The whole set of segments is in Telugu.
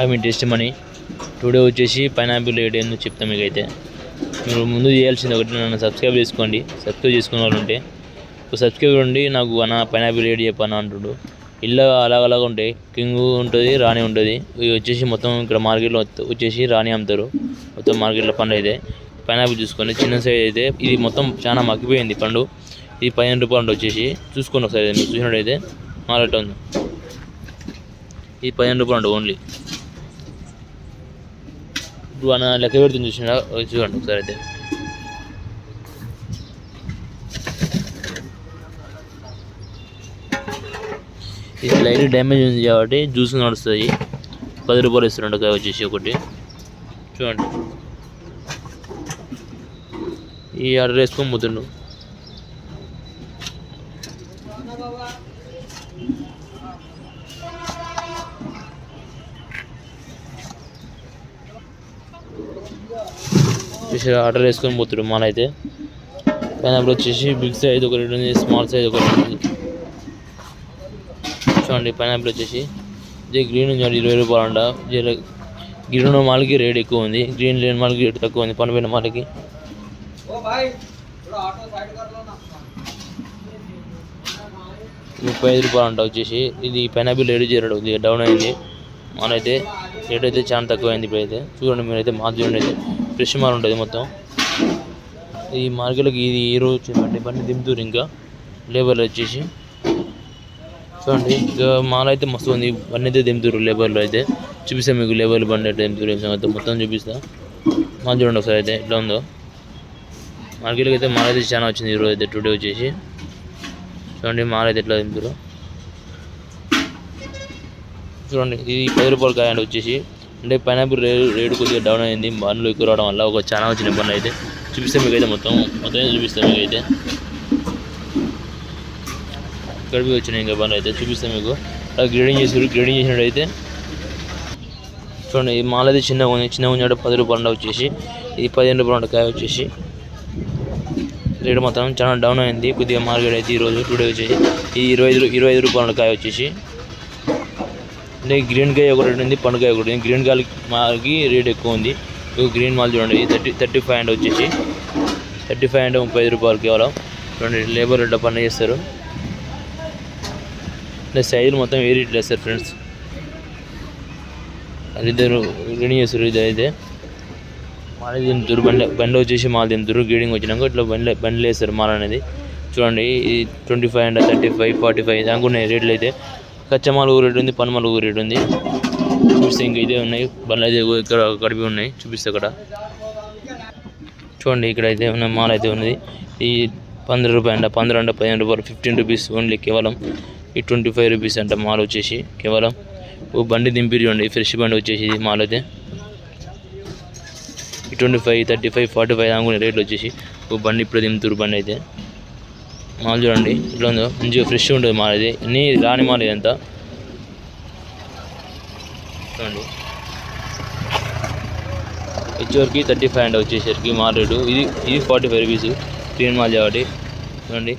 I mean taste money. Today వచ్చేసి పైనాపిల్ రేట్ ఏందో చెప్తాను మీకు. అయితే మీరు ముందు చేయాల్సింది ఒకటి, నన్ను సబ్స్క్రైబ్ చేసుకోండి. సబ్స్క్రైబ్ చేసుకున్న వాళ్ళు ఉంటే సబ్స్క్రైబ్ ఉండి నాకు అన్న పైనాపిల్ రేట్ చెప్పాను అంటుడు. ఇల్లు అలాగలాగా ఉంటాయి. కింగ్ ఉంటుంది, రాణి ఉంటుంది. ఇవి వచ్చేసి మొత్తం ఇక్కడ మార్కెట్లో వచ్చేసి రాణి అమ్ముతారు. మొత్తం మార్కెట్లో పండు అయితే పైనాపిల్ చూసుకోండి. చిన్న సైజ్ అయితే ఇది మొత్తం చాలా మగ్గిపోయింది పండు. ఇది 15 రూపాయలు వచ్చేసి చూసుకోండి ఒకసారి. మీరు చూసినట్టయితే మార్కెట్ ఉంది. ఇది 15 రూపాయలు ఓన్లీ. ఇప్పుడు అన్న లెక్క పెడుతుంది చూసినా, చూడండి ఒకసారి. అయితే ఇది లైట్ డ్యామేజ్ ఉంది కాబట్టి జ్యూస్ నడుస్తుంది. 10 రూపాయలు ఇస్తున్నాడు కాయ వచ్చేసి ఒకటి. చూడండి ఈ ఆర్డర్ వేసుకొని పోతుండు. ఆర్డర్ వేసుకొని పోతాడు మాల్. అయితే పైనాపిల్ వచ్చేసి బిగ్ సైజ్ ఒకటి ఉంది, స్మాల్ సైజ్ ఒకటి ఉంది. చూడండి పైనాపిల్ వచ్చేసి ఇది గ్రీన్ ఉంది 20 రూపాయలు అంట. గ్రీన్ ఉన్న మాల్కి రేట్ ఎక్కువ ఉంది, గ్రీన్ లేని మాల్కి రేట్ తక్కువ ఉంది. పనిపోయిన మాల్కి 35 రూపాయలు అంట వచ్చేసి. ఇది పైనాపిల్ రేట్ చేరడు, డౌన్ అయింది మాల్. అయితే రేట్ అయితే చాలా తక్కువ అయింది ఇప్పుడైతే. చూడండి మీరైతే మాల్ చూడండి. అయితే ఫ్రెష్ మాల్ ఉంటుంది మొత్తం. ఈ మార్కెట్లోకి ఇది ఈరోజు వచ్చిందండి. బండి దింపుతారు ఇంకా లేబర్లు వచ్చేసి. చూడండి ఇంకా మాల్ అయితే మస్తు ఉంది. బండి అయితే దింపుతారు లేబర్లు. అయితే చూపిస్తాను మీకు లేబర్లు బండి అయితే దింపుతారు మొత్తం చూపిస్తా. మాల్ చూడండి ఒకసారి అయితే ఎట్లా ఉందో. మార్కెట్లోకి అయితే మాల్ అయితే చాలా వచ్చింది ఈరోజు అయితే. టుడే వచ్చేసి చూడండి మాల్ అయితే ఎట్లా దింపుతారు. చూడండి ఇది 10 రూపాయలు కాయ అండి వచ్చేసి. అంటే పైనాపిల్ రేటు కొద్దిగా డౌన్ అయింది బండ్లు ఎక్కువ రావడం వల్ల. ఒక చాలా వచ్చిన బండ్లు అయితే చూపిస్తాను మీకు. అయితే మొత్తం చూపిస్తాను మీకు. అయితే ఇక్కడికి వచ్చినాయి ఇంకా బండ్లు అయితే చూపిస్తాను మీకు. గ్రేడింగ్ చేసినట్టయితే చూడండి. ఈ మాల్ అయితే చిన్నగా ఉంది 10 రూపాయలు వచ్చేసి. ఇది 15 రూపాయలు కాయ వచ్చేసి. రేటు మొత్తం చాలా డౌన్ అయింది కొద్దిగా మార్కెట్ అయితే ఈరోజు. టుడే వచ్చేసి ఈ 25 రూపాయల కాయ వచ్చేసి. అంటే గ్రీన్ కాయ ఒకటి ఉంది, పండుకాయ ఒకటి ఉంది. గ్రీన్ కాయకి మాల్కి రేట్ ఎక్కువ ఉంది. గ్రీన్ మాల్ చూడండి 35 అండ్ వచ్చేసి. 35 అంటే 35 రూపాయలు కేవలం. చూడండి లేబర్ ఇట్లా పని చేస్తారు. అంటే సైజులు మొత్తం వేరే ఇట్లా వేస్తారు ఫ్రెండ్స్. అది ఇద్దరు గ్రీడింగ్ చేస్తారు. ఇది అయితే మాల్ తింటారు. బండి వచ్చేసి మాల్ తింటారు. గ్రీడింగ్ వచ్చినాక ఇట్లా బండ్లు వేస్తారు మాల్ అనేది. చూడండి ఈ 25 అండ్ 35, 45 దాకా ఉన్నాయి రేట్లు. అయితే కచ్చమాలు రేటు ఉంది, పనిమాలు రేటు ఉంది. చూపిస్తే ఇంకా ఇదే ఉన్నాయి బండ్లు అయితే ఇక్కడ కడిపి ఉన్నాయి. చూపిస్తే అక్కడ చూడండి. ఇక్కడ అయితే ఉన్న మాల్ అయితే ఉన్నది. ఈ 15 రూపాయలు అంట. 15 అంటే 15 రూపాయలు, 15 రూపీస్ ఓన్లీ కేవలం. ఈ 25 రూపీస్ అంట మాల్ వచ్చేసి కేవలం. ఓ బండి దింపి చూడండి ఫ్రెష్ బండి వచ్చేసి మాల్ అయితే. ఈ 25, 35, 45 అనుకునే రేట్లు వచ్చేసి. ఓ బండి ఇప్పుడు దింపుతారు బండి అయితే. మాల్ చూడండి ఇట్లా ఉందో, మంచిగా ఫ్రెష్ ఉంటుంది మాల్. ఇది అన్నీ రాని మాల్ ఇదంతా. చూడండి వచ్చేవరకు 35 అండ్ వచ్చేసరికి మాల్ రేటు. ఇది 45 రూపీస్ గ్రీన్ మాల్ కాబట్టి. చూడండి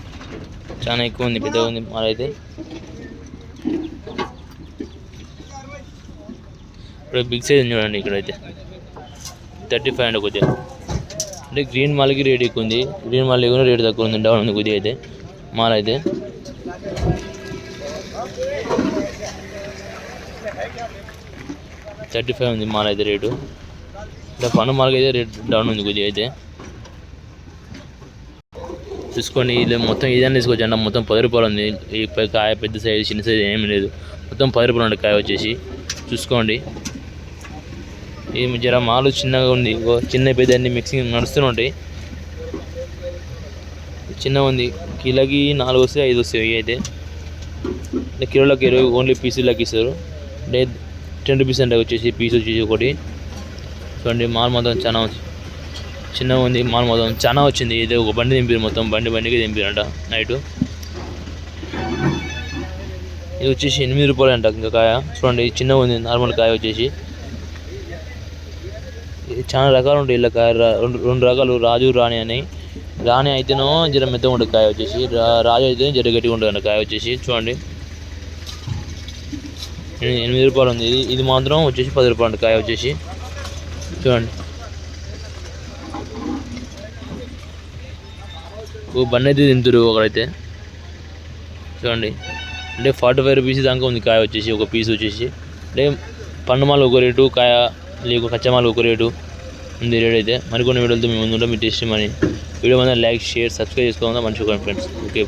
చాలా ఎక్కువ ఉంది, పెద్దగా ఉంది మాల్ అయితే. ఇప్పుడు బిగ్ సైజ్ చూడండి ఇక్కడైతే 35 అండ్ కొద్దిగా. అంటే గ్రీన్ మాల్కి రేట్ ఎక్కువ ఉంది, గ్రీన్ మాల్ లేకుండా రేట్ తక్కువ ఉంది, డౌన్ ఉంది కొద్దిగా అయితే మాల్ అయితే. $35 ఉంది మాల్ అయితే రేటు. ఇంకా పండు మాల్కి అయితే రేట్ డౌన్ ఉంది కొద్దిగా అయితే. చూసుకోండి ఇది మొత్తం ఏదైనా తీసుకోవచ్చు అంట. మొత్తం 10 రూపాయలు ఉంది. ఈ కాయ పెద్ద సైజు చిన్న సైజు ఏమీ లేదు. మొత్తం 10 రూపాయలు ఉంది కాయ వచ్చేసి. చూసుకోండి ఈ జర మాలు చిన్నగా ఉంది. చిన్న పెద్ద అన్ని మిక్సింగ్ నడుస్తూనే ఉంటాయి. చిన్నగా ఉంది. కిలోకి 4 వస్తాయి, 5 వస్తాయి అయితే. కిలోలకి 20 ఓన్లీ పీసులకి ఇస్తారు. అంటే 10 రూపీస్ అంటే వచ్చేసి పీస్ వచ్చేసి ఒకటి. చూడండి మాల్ మొత్తం చాలా చిన్నగా ఉంది. మాల్ మొత్తం చాలా వచ్చింది. ఇది ఒక బండి దింపారు మొత్తం. బండికి దింపారంట నైటు. ఇది వచ్చేసి 8 రూపాయలు అంట ఇంకా కాయ. చూడండి చిన్నగా ఉంది నార్మల్ కాయ వచ్చేసి. చాలా రకాలు ఉంటాయి ఇలా కాయ. రెండు రకాలు, రాజు రాణి అని. రాణి అయితేనో జర మెత్తగా ఉంటుంది కాయ వచ్చేసి. రాజు అయితే జర గట్టిగా ఉంటుంది అంట కాయ వచ్చేసి. చూడండి రూపాయలు ఉంది. ఇది మాత్రం వచ్చేసి 10 రూపాయలు కాయ వచ్చేసి. చూడండి బన్ అయితే తింటారు ఒకరైతే. చూడంండి అంటే 45 రూపీస్ దాకా ఉంది కాయ వచ్చేసి, ఒక పీస్ వచ్చేసి. అంటే పండుమాలు ఒక రేటు, కాయ లేకు కచ్చమాలు ఒక రేటు ఉంది రేట్ అయితే. మరికొన్ని వీడియోలతో మేము ముందుంటాం. మీ టేస్ట్ మనీ వీడియో మీద లైక్, షేర్, సబ్స్క్రైబ్ చేసుకోవాలన్నా మంచిగా ఫ్రెండ్స్. ఓకే.